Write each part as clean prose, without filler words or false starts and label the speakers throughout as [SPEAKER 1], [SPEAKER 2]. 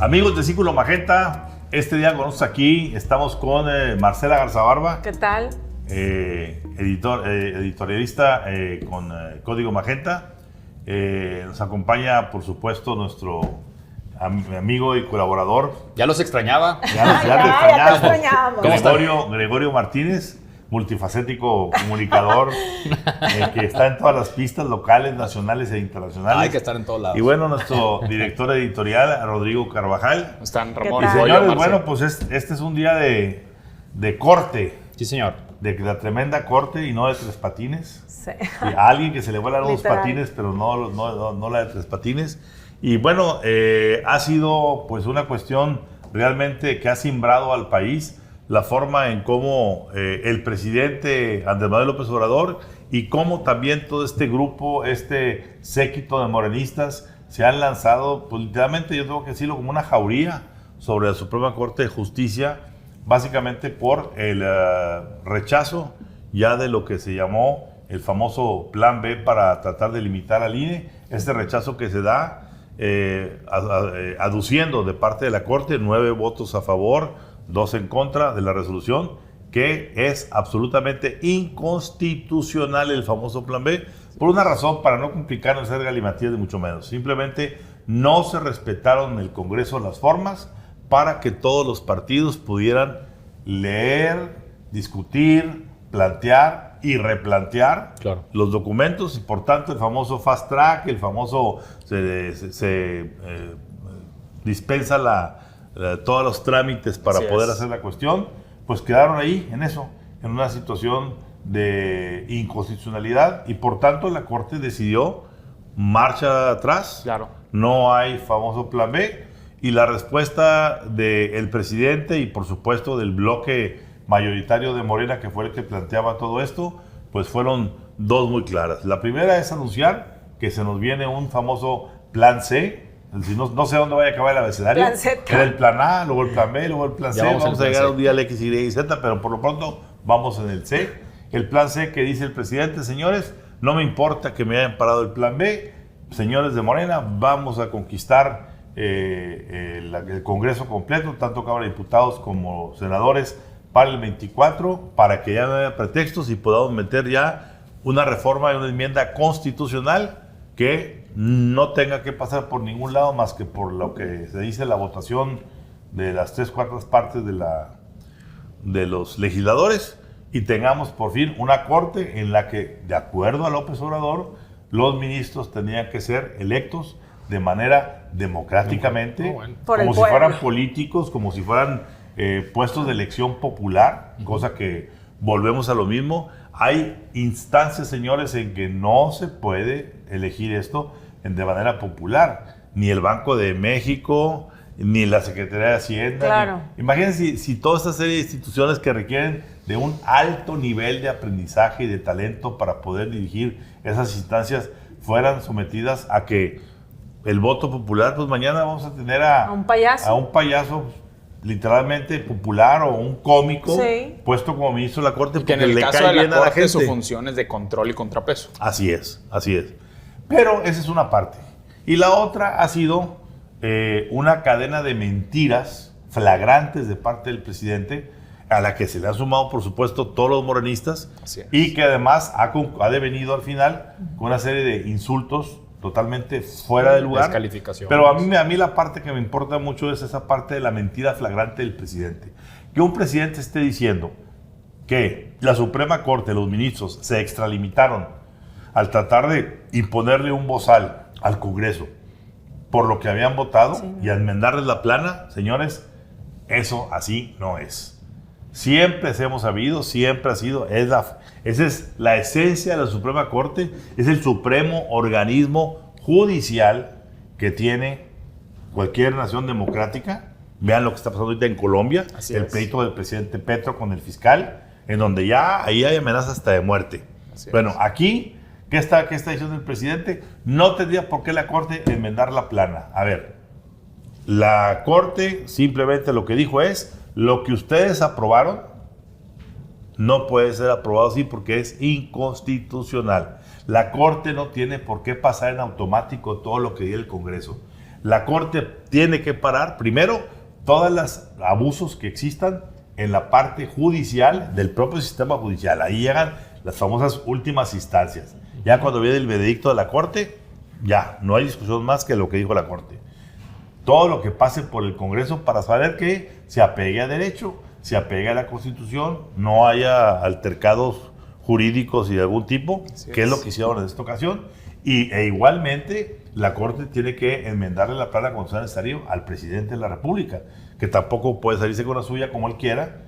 [SPEAKER 1] Amigos de Círculo Magenta, este día con nosotros aquí estamos con Marcela Garzabarba.
[SPEAKER 2] ¿Qué tal?
[SPEAKER 1] Editorialista con Código Magenta. Nos acompaña, por supuesto, nuestro amigo y colaborador.
[SPEAKER 3] Ya los extrañaba.
[SPEAKER 2] Ya te extrañábamos.
[SPEAKER 1] Gregorio Martínez, multifacético comunicador que está en todas las pistas locales, nacionales e internacionales.
[SPEAKER 3] Hay que estar en todos lados.
[SPEAKER 1] Y bueno, nuestro director editorial, Rodrigo Carvajal.
[SPEAKER 3] Están Ramón.
[SPEAKER 1] Y señores, bueno, pues este es un día de corte.
[SPEAKER 3] Sí, señor.
[SPEAKER 1] De la tremenda corte y no de tres patines.
[SPEAKER 2] Sí.
[SPEAKER 1] Y a alguien que se le vuelan los
[SPEAKER 2] Literal.
[SPEAKER 1] patines, pero no la de tres patines. Y bueno, ha sido pues una cuestión realmente que ha simbrado al país la forma en cómo el presidente Andrés Manuel López Obrador y cómo también todo este grupo, este séquito de morenistas se han lanzado, pues literalmente yo tengo que decirlo, como una jauría sobre la Suprema Corte de Justicia, básicamente por el rechazo ya de lo que se llamó el famoso Plan B para tratar de limitar al INE, este rechazo que se da aduciendo de parte de la Corte 9 votos a favor, 2 en contra de la resolución, que es absolutamente inconstitucional el famoso Plan B, por una razón, para no complicar, no ser galimatías de mucho menos. Simplemente no se respetaron en el Congreso las formas para que todos los partidos pudieran leer, discutir, plantear y replantear los documentos, y por tanto el famoso fast track, el famoso se dispensa todos los trámites para poder hacer la cuestión, pues quedaron ahí en eso, en una situación de inconstitucionalidad, y por tanto la Corte decidió marcha atrás.
[SPEAKER 3] Claro.
[SPEAKER 1] No hay famoso Plan B, y la respuesta del presidente y por supuesto del bloque mayoritario de Morena, que fue el que planteaba todo esto, pues fueron dos muy claras. La primera es anunciar que se nos viene un famoso Plan C. No sé dónde vaya a acabar el abecedario.
[SPEAKER 2] Plan Z.
[SPEAKER 1] Era el Plan A, luego el Plan B, luego el Plan C. Vamos a llegar un día al X, Y y Z, pero por lo pronto vamos en el C. El Plan C, que dice el presidente: señores, no me importa que me hayan parado el Plan B, señores de Morena, vamos a conquistar el Congreso completo, tanto Cámara de Diputados como senadores, para el 24, para que ya no haya pretextos y podamos meter ya una reforma y una enmienda constitucional que no tenga que pasar por ningún lado más que por lo que se dice la votación de las 3/4 partes de los legisladores, y tengamos por fin una corte en la que, de acuerdo a López Obrador, los ministros tenían que ser electos de manera democráticamente, como si fueran políticos, como si fueran puestos de elección popular, cosa que volvemos a lo mismo. Hay instancias, señores, en que no se puede elegir esto de manera popular. Ni el Banco de México, ni la Secretaría de Hacienda.
[SPEAKER 2] Claro.
[SPEAKER 1] Imagínense si toda esta serie de instituciones que requieren de un alto nivel de aprendizaje y de talento para poder dirigir esas instancias fueran sometidas a que el voto popular, pues mañana vamos a tener a un payaso literalmente popular, o un cómico puesto como ministro de la Corte,
[SPEAKER 3] porque en el caso de la Corte su función es de control y contrapeso.
[SPEAKER 1] Así es. Pero esa es una parte. Y la otra ha sido una cadena de mentiras flagrantes de parte del presidente, a la que se le han sumado, por supuesto, todos los morenistas, y que además ha devenido al final con una serie de insultos totalmente fuera de lugar.
[SPEAKER 3] Descalificación.
[SPEAKER 1] Pero a mí la parte que me importa mucho es esa parte de la mentira flagrante del presidente. Que un presidente esté diciendo que la Suprema Corte, los ministros, se extralimitaron al tratar de imponerle un bozal al Congreso por lo que habían votado y a enmendarles la plana, señores, eso así no es. Siempre hemos sabido, siempre ha sido, esa es la esencia de la Suprema Corte, es el supremo organismo judicial que tiene cualquier nación democrática. Vean lo que está pasando ahorita en Colombia, el pleito del presidente Petro con el fiscal, en donde ya ahí hay amenazas hasta de muerte. Bueno, aquí, ¿qué está diciendo el presidente? No tendría por qué la Corte enmendar la plana. A ver, la Corte simplemente lo que dijo es: lo que ustedes aprobaron no puede ser aprobado así porque es inconstitucional. La Corte no tiene por qué pasar en automático todo lo que diga el Congreso. la Corte tiene que parar, primero, todos los abusos que existan en la parte judicial del propio sistema judicial. Ahí llegan las famosas últimas instancias. Ya cuando viene el veredicto de la Corte, ya, no hay discusión más que lo que dijo la Corte. Todo lo que pase por el Congreso para saber que se apegue a derecho, se apegue a la Constitución, no haya altercados jurídicos y de algún tipo, que es lo que hicieron en esta ocasión. E igualmente, la Corte tiene que enmendarle la plana cuando sea necesario al presidente de la República, que tampoco puede salirse con la suya como él quiera,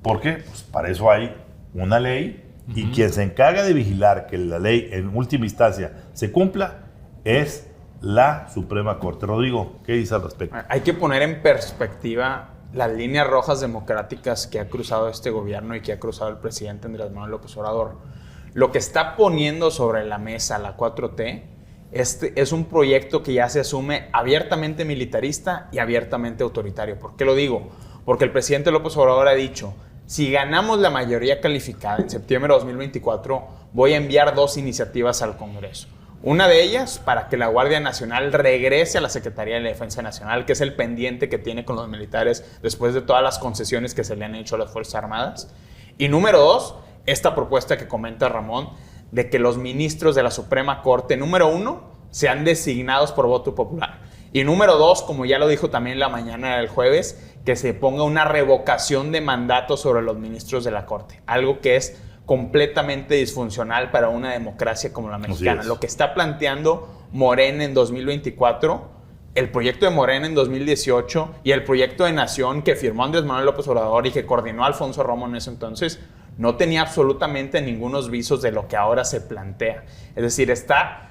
[SPEAKER 1] porque pues, para eso hay una ley, y quien se encarga de vigilar que la ley en última instancia se cumpla es la Suprema Corte. Rodrigo, ¿qué dice al respecto?
[SPEAKER 3] Hay que poner en perspectiva las líneas rojas democráticas que ha cruzado este gobierno y que ha cruzado el presidente Andrés Manuel López Obrador. Lo que está poniendo sobre la mesa la 4T es un proyecto que ya se asume abiertamente militarista y abiertamente autoritario. ¿Por qué lo digo? Porque el presidente López Obrador ha dicho: si ganamos la mayoría calificada en septiembre de 2024, voy a enviar 2 iniciativas al Congreso. Una de ellas para que la Guardia Nacional regrese a la Secretaría de la Defensa Nacional, que es el pendiente que tiene con los militares después de todas las concesiones que se le han hecho a las Fuerzas Armadas. Y número 2, esta propuesta que comenta Ramón, de que los ministros de la Suprema Corte, número 1, sean designados por voto popular. Y número 2, como ya lo dijo también la mañana del jueves, que se ponga una revocación de mandato sobre los ministros de la Corte. Algo que es completamente disfuncional para una democracia como la mexicana. Lo que está planteando Morena en 2024, el proyecto de Morena en 2018 y el proyecto de Nación que firmó Andrés Manuel López Obrador y que coordinó Alfonso Romo en ese entonces, no tenía absolutamente ningunos visos de lo que ahora se plantea. Es decir,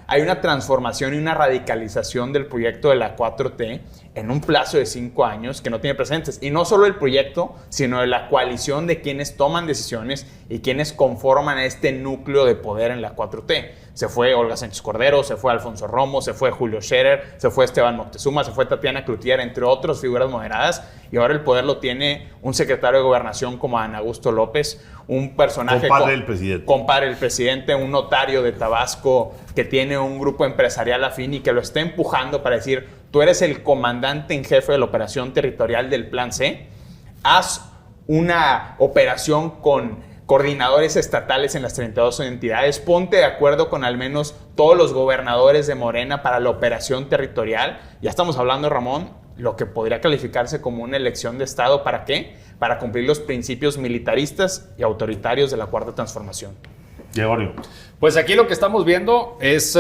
[SPEAKER 3] hay una transformación y una radicalización del proyecto de la 4T en un plazo de 5 años que no tiene precedentes. Y no solo el proyecto, sino de la coalición de quienes toman decisiones y quienes conforman este núcleo de poder en la 4T. Se fue Olga Sánchez Cordero, se fue Alfonso Romo, se fue Julio Scherer, se fue Esteban Moctezuma, se fue Tatiana Cloutier, entre otras figuras moderadas. Y ahora el poder lo tiene un secretario de Gobernación como Adán Augusto López, un personaje...
[SPEAKER 1] Compadre del presidente.
[SPEAKER 3] Compadre del presidente, un notario de Tabasco que tiene un grupo empresarial afín y que lo está empujando para decir: tú eres el comandante en jefe de la operación territorial del Plan C, haz una operación con coordinadores estatales en las 32 entidades, ponte de acuerdo con al menos todos los gobernadores de Morena para la operación territorial. Ya estamos hablando, Ramón, lo que podría calificarse como una elección de Estado. ¿Para qué? Para cumplir los principios militaristas y autoritarios de la Cuarta Transformación.
[SPEAKER 1] Gregorio.
[SPEAKER 4] Pues aquí lo que estamos viendo es,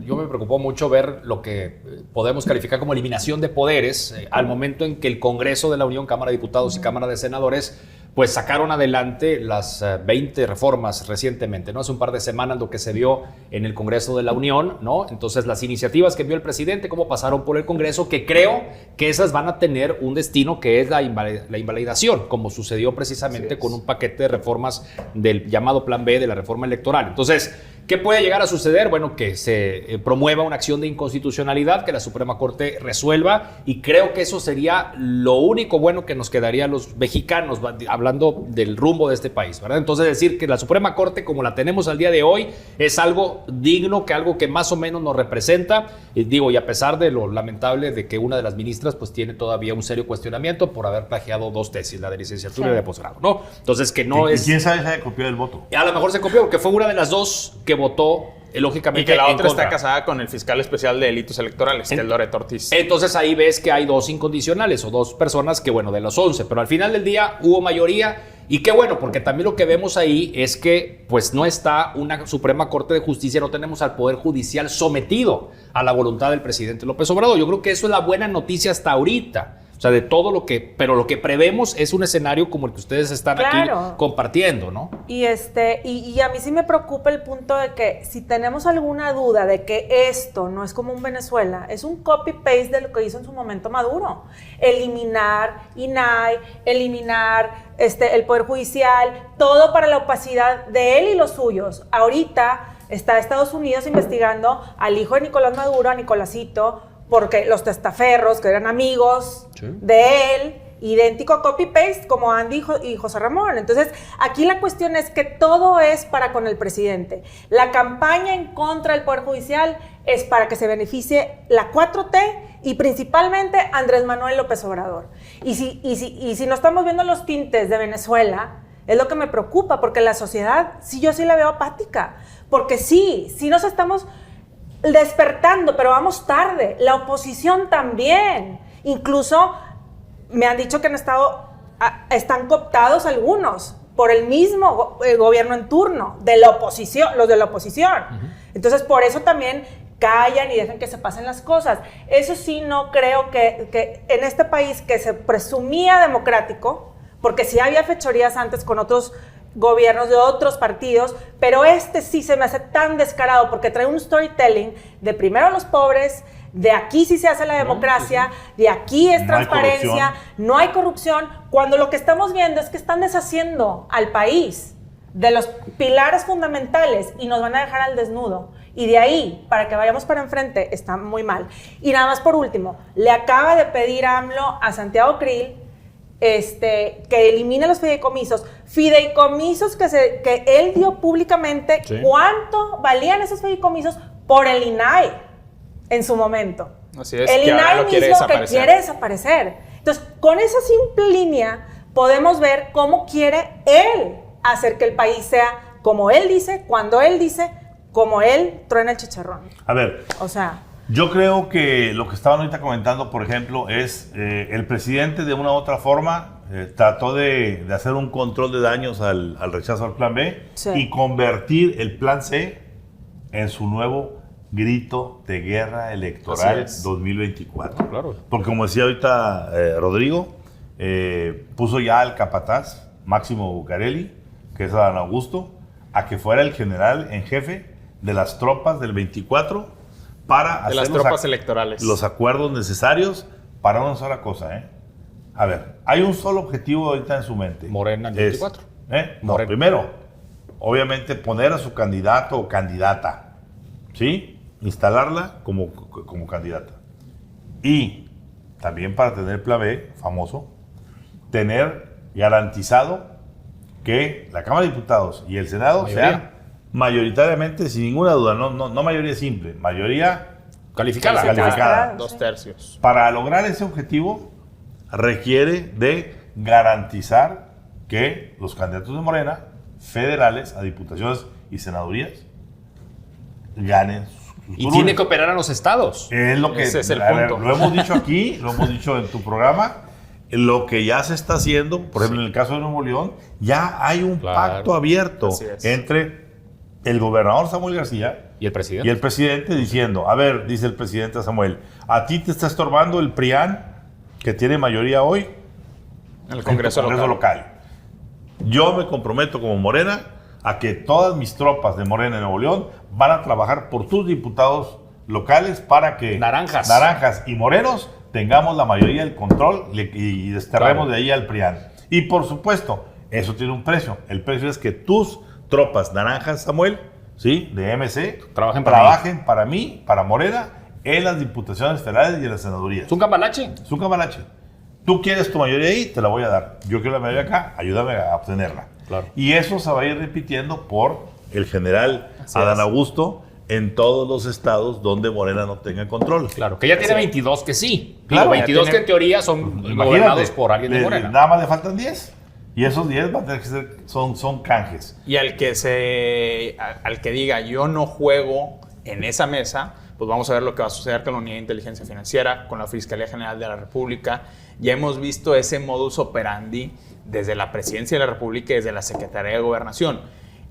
[SPEAKER 4] yo me preocupó mucho ver lo que podemos calificar como eliminación de poderes al momento en que el Congreso de la Unión, Cámara de Diputados y Cámara de Senadores, pues sacaron adelante las 20 reformas recientemente, ¿no? Hace un par de semanas lo que se vio en el Congreso de la Unión, ¿no? Entonces las iniciativas que envió el presidente, cómo pasaron por el Congreso, que creo que esas van a tener un destino que es la invalidación, como sucedió precisamente con un paquete de reformas del llamado Plan B de la reforma electoral. Entonces, ¿qué puede llegar a suceder? Bueno, que se promueva una acción de inconstitucionalidad, que la Suprema Corte resuelva, y creo que eso sería lo único bueno que nos quedaría a los mexicanos, hablando del rumbo de este país, ¿verdad? Entonces decir que la Suprema Corte, como la tenemos al día de hoy, es algo digno, que algo que más o menos nos representa, y a pesar de lo lamentable de que una de las ministras pues tiene todavía un serio cuestionamiento por haber plagiado 2 tesis, la de licenciatura y de posgrado, ¿no? Entonces que no es...
[SPEAKER 1] ¿Y quién sabe si se copió el voto?
[SPEAKER 4] A lo mejor se copió porque fue una de las 2 que votó lógicamente.
[SPEAKER 3] Y que la otra está casada con el fiscal especial de delitos electorales, que es Loreto Ortiz.
[SPEAKER 4] Entonces ahí ves que hay 2 incondicionales o 2 personas que, bueno, de los 11, pero al final del día hubo mayoría. Y qué bueno, porque también lo que vemos ahí es que pues no está una Suprema Corte de Justicia, no tenemos al Poder Judicial sometido a la voluntad del presidente López Obrador. Yo creo que eso es la buena noticia hasta ahorita. O sea, de todo lo que... Pero lo que prevemos es un escenario como el que ustedes están aquí compartiendo, ¿no?
[SPEAKER 2] Y a mí sí me preocupa el punto de que si tenemos alguna duda de que esto no es como un Venezuela, es un copy-paste de lo que hizo en su momento Maduro. Eliminar INAI, eliminar el Poder Judicial, todo para la opacidad de él y los suyos. Ahorita está Estados Unidos investigando al hijo de Nicolás Maduro, a Nicolásito, porque los testaferros, que eran amigos de él, idéntico copy-paste como Andy y José Ramón. Entonces, aquí la cuestión es que todo es para con el presidente. La campaña en contra del Poder Judicial es para que se beneficie la 4T y principalmente Andrés Manuel López Obrador. Y si no estamos viendo los tintes de Venezuela, es lo que me preocupa, porque la sociedad, yo sí la veo apática. Porque sí nos estamos despertando, pero vamos tarde. La oposición también. Incluso me han dicho que están cooptados algunos por el mismo gobierno en turno, de la oposición, los de la oposición. Uh-huh. Entonces, por eso también callan y dejan que se pasen las cosas. Eso sí, no creo que en este país que se presumía democrático, porque sí había fechorías antes con otros gobiernos de otros partidos, pero este sí se me hace tan descarado porque trae un storytelling de primero los pobres, de aquí sí se hace la democracia, de aquí es transparencia, no hay corrupción, cuando lo que estamos viendo es que están deshaciendo al país de los pilares fundamentales y nos van a dejar al desnudo. Y de ahí, para que vayamos para enfrente, está muy mal. Y nada más por último, le acaba de pedir AMLO a Santiago Krill que elimine los fideicomisos que él dio públicamente. Sí. ¿Cuánto valían esos fideicomisos por el INAI en su momento?
[SPEAKER 3] Así es,
[SPEAKER 2] el INAI mismo que quiere desaparecer. Entonces, con esa simple línea podemos ver cómo quiere él hacer que el país sea como él dice, cuando él dice, como él truena el chicharrón.
[SPEAKER 1] A ver,
[SPEAKER 2] o sea,
[SPEAKER 1] yo creo que lo que estaban ahorita comentando, por ejemplo, es el presidente de una u otra forma trató de hacer un control de daños al rechazo al plan B, sí, y convertir el plan C en su nuevo grito de guerra electoral 2024.
[SPEAKER 4] Claro.
[SPEAKER 1] Porque como decía ahorita Rodrigo, puso ya al capataz Máximo Bucareli, que es Adán Augusto, a que fuera el general en jefe de las tropas del 24 para hacer
[SPEAKER 3] las tropas electorales.
[SPEAKER 1] Los acuerdos necesarios para una sola cosa. A ver, hay un solo objetivo ahorita en su mente.
[SPEAKER 4] Morena en 24.
[SPEAKER 1] No, primero, obviamente poner a su candidato o candidata, ¿sí? Instalarla como candidata. Y también para tener plan B, famoso, tener garantizado que la Cámara de Diputados y el Senado sean mayoritariamente, sin ninguna duda, no mayoría simple, mayoría
[SPEAKER 3] calificada. 2/3.
[SPEAKER 1] Para lograr ese objetivo requiere de garantizar que los candidatos de Morena, federales a diputaciones y senadurías, ganen sus
[SPEAKER 4] y tiene que operar a los estados.
[SPEAKER 1] Es lo que,
[SPEAKER 3] ese es el punto.
[SPEAKER 1] Lo hemos dicho aquí, lo hemos dicho en tu programa. Lo que ya se está haciendo, por ejemplo, en el caso de Nuevo León, ya hay un pacto abierto entre el gobernador Samuel García
[SPEAKER 4] y el presidente
[SPEAKER 1] diciendo, a ver, dice el presidente Samuel, a ti te está estorbando el PRIAN, que tiene mayoría hoy
[SPEAKER 3] en el Congreso
[SPEAKER 1] local. Yo me comprometo como Morena a que todas mis tropas de Morena en Nuevo León van a trabajar por tus diputados locales para que naranjas y morenos tengamos la mayoría del control y desterremos de ahí al PRIAN. Y por supuesto, eso tiene un precio. El precio es que tus tropas naranjas, Samuel, ¿sí?, de MC, trabajen para mí, para Morena, en las diputaciones federales y en las senadurías.
[SPEAKER 4] ¿Es un cambalache?
[SPEAKER 1] Es un cambalache. Tú quieres tu mayoría ahí, te la voy a dar. Yo quiero la mayoría acá, ayúdame a obtenerla.
[SPEAKER 4] Claro.
[SPEAKER 1] Y eso se va a ir repitiendo por el general Adán Augusto en todos los estados donde Morena no tenga control.
[SPEAKER 4] Claro, que ya tiene 22 que sí.
[SPEAKER 1] Claro,
[SPEAKER 4] 22 que en teoría son gobernados por alguien de Morena.
[SPEAKER 1] Nada más le faltan 10. Y esos 10 van a tener que ser, son canjes.
[SPEAKER 3] Y al que diga yo no juego en esa mesa, pues vamos a ver lo que va a suceder con la Unidad de Inteligencia Financiera, con la Fiscalía General de la República. Ya hemos visto ese modus operandi desde la Presidencia de la República y desde la Secretaría de Gobernación.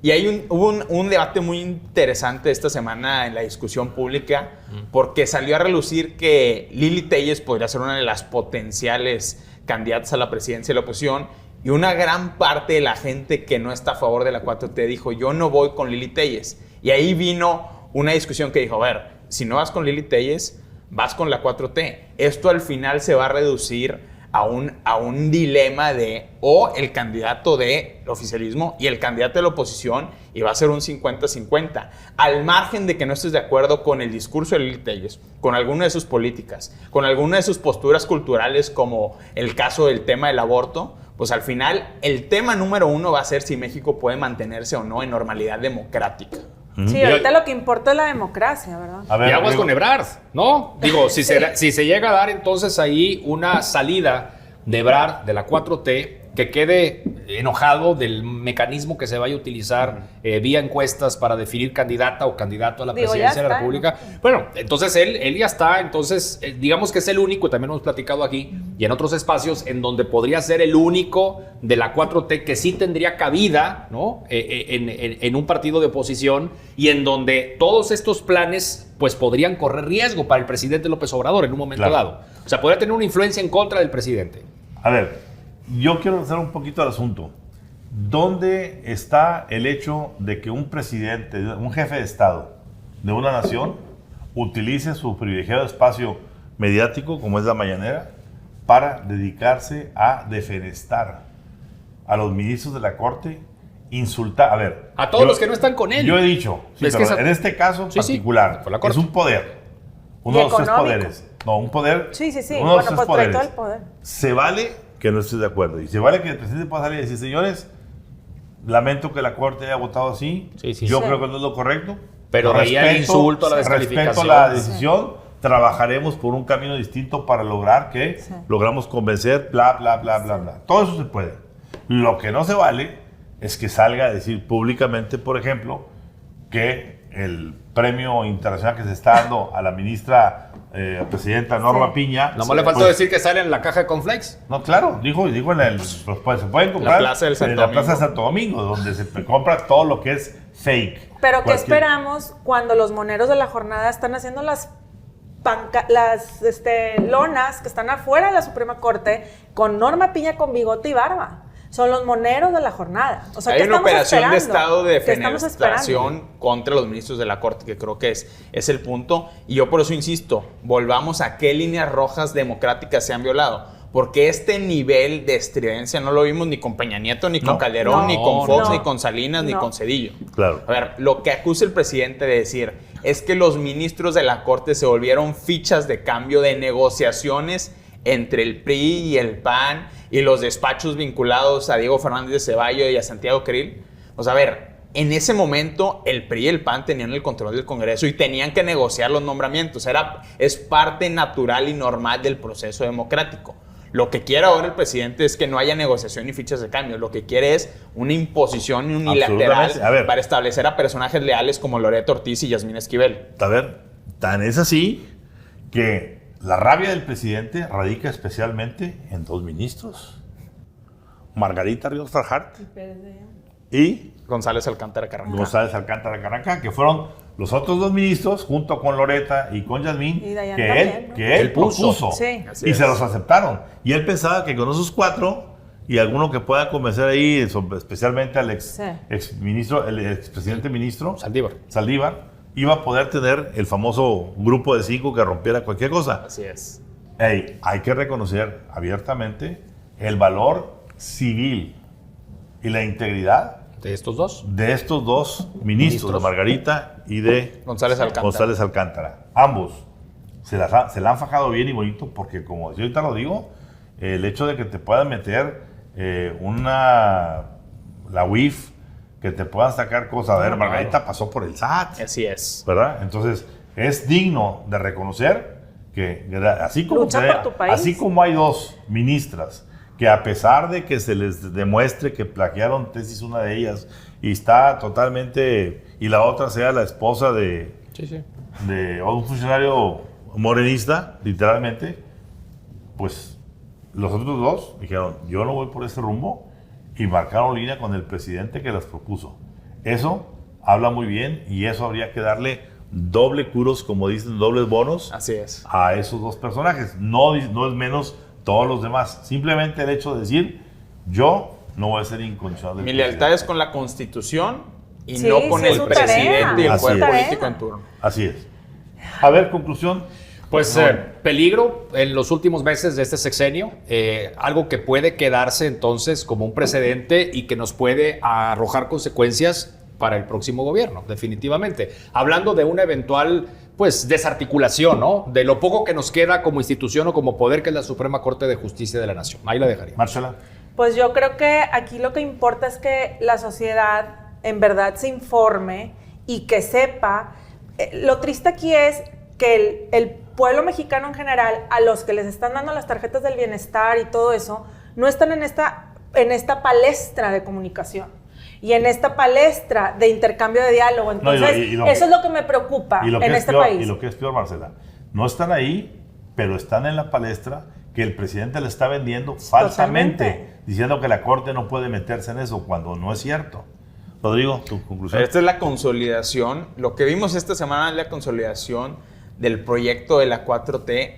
[SPEAKER 3] Y hubo un debate muy interesante esta semana en la discusión pública, porque salió a relucir que Lili Téllez podría ser una de las potenciales candidatas a la presidencia de la oposición, y una gran parte de la gente que no está a favor de la 4T dijo, yo no voy con Lili Téllez. Y ahí vino una discusión que dijo, a ver, si no vas con Lili Téllez, vas con la 4T. Esto al final se va a reducir a un dilema de o el candidato del oficialismo y el candidato de la oposición, y va a ser un 50-50. Al margen de que no estés de acuerdo con el discurso de Lili Telles, con alguna de sus políticas, con alguna de sus posturas culturales, como el caso del tema del aborto, pues al final el tema número uno va a ser si México puede mantenerse o no en normalidad democrática.
[SPEAKER 2] Sí, ahorita lo que importa es la democracia, ¿verdad?
[SPEAKER 1] A ver,
[SPEAKER 4] y aguas con Ebrard, ¿no? Digo, si se llega a dar entonces ahí una salida de Ebrard, de la 4T, que quede enojado del mecanismo que se vaya a utilizar vía encuestas para definir candidata o candidato a la presidencia de la República. ¿No? Bueno, entonces él ya está, entonces digamos que es el único, también hemos platicado aquí y en otros espacios, en donde podría ser el único de la 4T que sí tendría cabida, ¿no? En un partido de oposición, y en donde todos estos planes pues podrían correr riesgo para el presidente López Obrador en un momento dado. O sea, podría tener una influencia en contra del presidente.
[SPEAKER 1] A ver, yo quiero hacer un poquito el asunto. ¿Dónde está el hecho de que un presidente, un jefe de Estado de una nación utilice su privilegiado espacio mediático, como es la mañanera, para dedicarse a defenestar a los ministros de la Corte, insultar? A ver,
[SPEAKER 4] a todos los que no están con él.
[SPEAKER 1] Yo he dicho, sí, pero en este caso particular, es un poder. Uno de los tres poderes. No, un poder.
[SPEAKER 2] Sí.
[SPEAKER 1] Uno de los tres poderes.
[SPEAKER 2] Todo el poder.
[SPEAKER 1] Se vale que no estés de acuerdo. Y se vale que el presidente pueda salir y decir, señores, lamento que la Corte haya votado así. Yo creo que no es lo correcto.
[SPEAKER 4] Pero respeto el insulto, la descalificación.
[SPEAKER 1] Respeto la decisión. Trabajaremos por un camino distinto para lograr que logramos convencer, bla, bla, bla, bla, bla. Todo eso se puede. Lo que no se vale es que salga a decir públicamente, por ejemplo, que el premio internacional que se está dando a la ministra presidenta Norma Piña.
[SPEAKER 4] No le faltó decir que sale en la caja de cornflakes.
[SPEAKER 1] No, claro, dijo en el. Pues, se pueden comprar en la Plaza de Santo Domingo, donde se compra todo lo que es fake.
[SPEAKER 2] Pero ¿qué esperamos cuando los moneros de la jornada están haciendo las lonas que están afuera de la Suprema Corte con Norma Piña con bigote y barba? Son los moneros de la jornada. O sea,
[SPEAKER 3] hay una operación de Estado de
[SPEAKER 2] defenestración
[SPEAKER 3] contra los ministros de la Corte, que creo que es el punto. Y yo por eso insisto, volvamos a qué líneas rojas democráticas se han violado. Porque este nivel de estridencia no lo vimos ni con Peña Nieto, ni con Calderón, ni con Fox, ni con Salinas, ni con Zedillo.
[SPEAKER 1] Claro.
[SPEAKER 3] A ver, lo que acusa el presidente de decir es que los ministros de la Corte se volvieron fichas de cambio de negociaciones entre el PRI y el PAN y los despachos vinculados a Diego Fernández de Ceballos y a Santiago Krill. O sea, a ver, en ese momento el PRI y el PAN tenían el control del Congreso y tenían que negociar los nombramientos. Es parte natural y normal del proceso democrático. Lo que quiere ahora el presidente es que no haya negociación ni fichas de cambio. Lo que quiere es una imposición unilateral para establecer a personajes leales como Loreto Ortiz y Yasmín Esquivel.
[SPEAKER 1] A ver, tan es así que la rabia del presidente radica especialmente en dos ministros. Margarita Ríos Farjat y
[SPEAKER 3] González Alcántara
[SPEAKER 1] Carranca, que fueron los otros dos ministros, junto con Loreta y con Yasmín, que él propuso.
[SPEAKER 2] Sí.
[SPEAKER 1] Y se los aceptaron. Y él pensaba que con esos cuatro, y alguno que pueda convencer ahí, especialmente al expresidente ministro, Saldívar, iba a poder tener el famoso grupo de 5 que rompiera cualquier cosa.
[SPEAKER 3] Así es.
[SPEAKER 1] Hay que reconocer abiertamente el valor civil y la integridad
[SPEAKER 4] de estos dos
[SPEAKER 1] ministros, de Margarita y de
[SPEAKER 3] González
[SPEAKER 1] Alcántara. Ambos se la han fajado bien y bonito, porque como yo ahorita lo digo, el hecho de que te puedan meter la UIF, que te puedan sacar cosas. A ver, Margarita pasó por el SAT.
[SPEAKER 3] Así es.
[SPEAKER 1] ¿Verdad? Entonces, es digno de reconocer que así como hay dos ministras que, a pesar de que se les demuestre que plagiaron tesis una de ellas y está totalmente, y la otra sea la esposa de un funcionario morenista, literalmente, pues los otros dos dijeron, yo no voy por ese rumbo, y marcaron línea con el presidente que las propuso. Eso habla muy bien, y eso habría que darle doble curos, como dicen, dobles bonos.
[SPEAKER 3] Así es.
[SPEAKER 1] A esos dos personajes. No es menos todos los demás. Simplemente el hecho de decir, yo no voy a ser incondicional.
[SPEAKER 3] Mi lealtad es con la Constitución y no con el presidente y el poder político en turno.
[SPEAKER 1] Así es. A ver, conclusión.
[SPEAKER 4] Pues peligro en los últimos meses de este sexenio, algo que puede quedarse entonces como un precedente y que nos puede arrojar consecuencias para el próximo gobierno, definitivamente. Hablando de una eventual pues desarticulación, ¿no? De lo poco que nos queda como institución o como poder, que es la Suprema Corte de Justicia de la Nación. Ahí la dejaría.
[SPEAKER 1] Marcela.
[SPEAKER 2] Pues yo creo que aquí lo que importa es que la sociedad en verdad se informe y que sepa. Lo triste aquí es que el pueblo mexicano en general, a los que les están dando las tarjetas del bienestar y todo eso, no están en esta palestra de comunicación y en esta palestra de intercambio de diálogo. Entonces, eso es lo que me preocupa en este país.
[SPEAKER 1] Y lo que es peor, Marcela, no están ahí, pero están en la palestra que el presidente le está vendiendo falsamente, totalmente, diciendo que la Corte no puede meterse en eso, cuando no es cierto. Rodrigo, tu conclusión.
[SPEAKER 3] Esta es la consolidación. Lo que vimos esta semana es la consolidación del proyecto de la 4T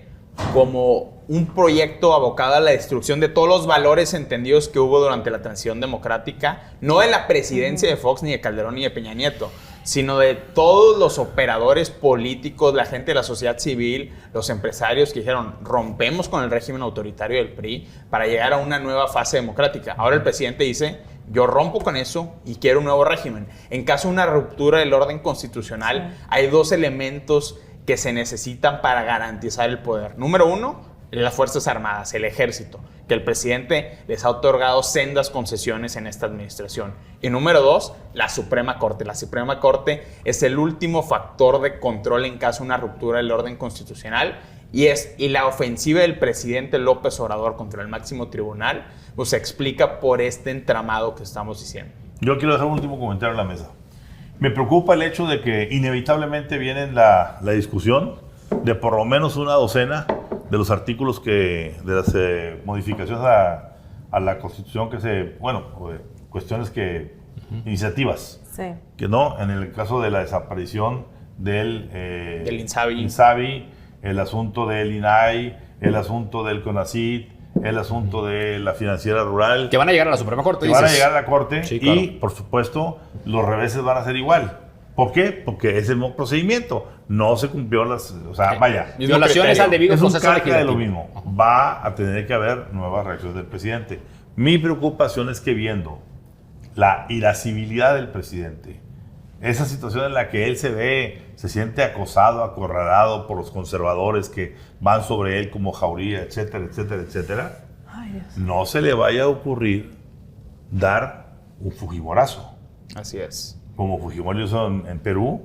[SPEAKER 3] como un proyecto abocado a la destrucción de todos los valores entendidos que hubo durante la transición democrática, no de la presidencia de Fox, ni de Calderón, ni de Peña Nieto, sino de todos los operadores políticos, la gente de la sociedad civil, los empresarios que dijeron, rompemos con el régimen autoritario del PRI para llegar a una nueva fase democrática. Ahora el presidente dice, yo rompo con eso y quiero un nuevo régimen. En caso de una ruptura del orden constitucional, hay dos elementos que se necesitan para garantizar el poder. Número uno, las Fuerzas Armadas, el Ejército, que el presidente les ha otorgado sendas concesiones en esta administración. Y número dos, la Suprema Corte. La Suprema Corte es el último factor de control en caso de una ruptura del orden constitucional, y la ofensiva del presidente López Obrador contra el máximo tribunal pues se explica por este entramado que estamos diciendo.
[SPEAKER 1] Yo quiero dejar un último comentario en la mesa. Me preocupa el hecho de que inevitablemente viene la discusión de por lo menos una docena de los artículos de las modificaciones a la Constitución cuestiones iniciativas.
[SPEAKER 2] Sí.
[SPEAKER 1] Que no, en el caso de la desaparición del
[SPEAKER 3] INSABI,
[SPEAKER 1] el asunto del INAI, el asunto del CONACYT, el asunto de la financiera rural.
[SPEAKER 4] Que van a llegar a la Suprema Corte,
[SPEAKER 1] van a llegar a la Corte,
[SPEAKER 4] sí, claro.
[SPEAKER 1] Y, por supuesto, los reveses van a ser igual. ¿Por qué? Porque es el mismo procedimiento. No se cumplió
[SPEAKER 4] violaciones al debido proceso legislativo.
[SPEAKER 1] De lo mismo. Va a tener que haber nuevas reacciones del presidente. Mi preocupación es que viendo la irascibilidad del presidente, esa situación en la que él se siente acosado, acorralado por los conservadores que van sobre él como jauría, etcétera, etcétera, etcétera, no se le vaya a ocurrir dar un Fujimorazo.
[SPEAKER 3] Así es.
[SPEAKER 1] Como Fujimori hizo en Perú,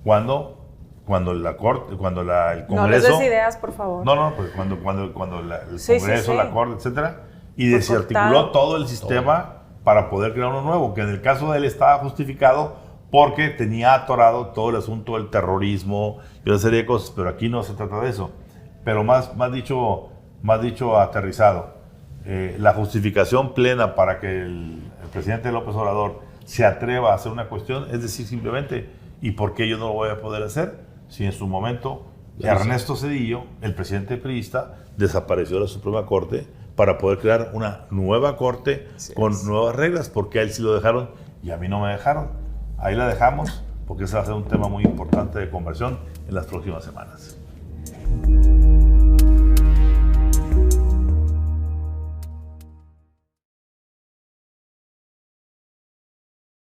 [SPEAKER 1] cuando el Congreso...
[SPEAKER 2] No les des ideas, por favor.
[SPEAKER 1] Pues cuando el Congreso, la Corte, etcétera, y desarticuló todo el sistema para poder crear uno nuevo, que en el caso de él estaba justificado porque tenía atorado todo el asunto del terrorismo y una serie de cosas, pero aquí no se trata de eso. Pero más dicho aterrizado, la justificación plena para que el presidente López Obrador se atreva a hacer una cuestión, es decir, simplemente, ¿y por qué yo no lo voy a poder hacer? Si en su momento Ernesto Zedillo, el presidente priista, desapareció de la Suprema Corte para poder crear una nueva corte con nuevas reglas, porque a él sí lo dejaron y a mí no me dejaron. Ahí la dejamos, porque ese va a ser un tema muy importante de conversión en las próximas semanas.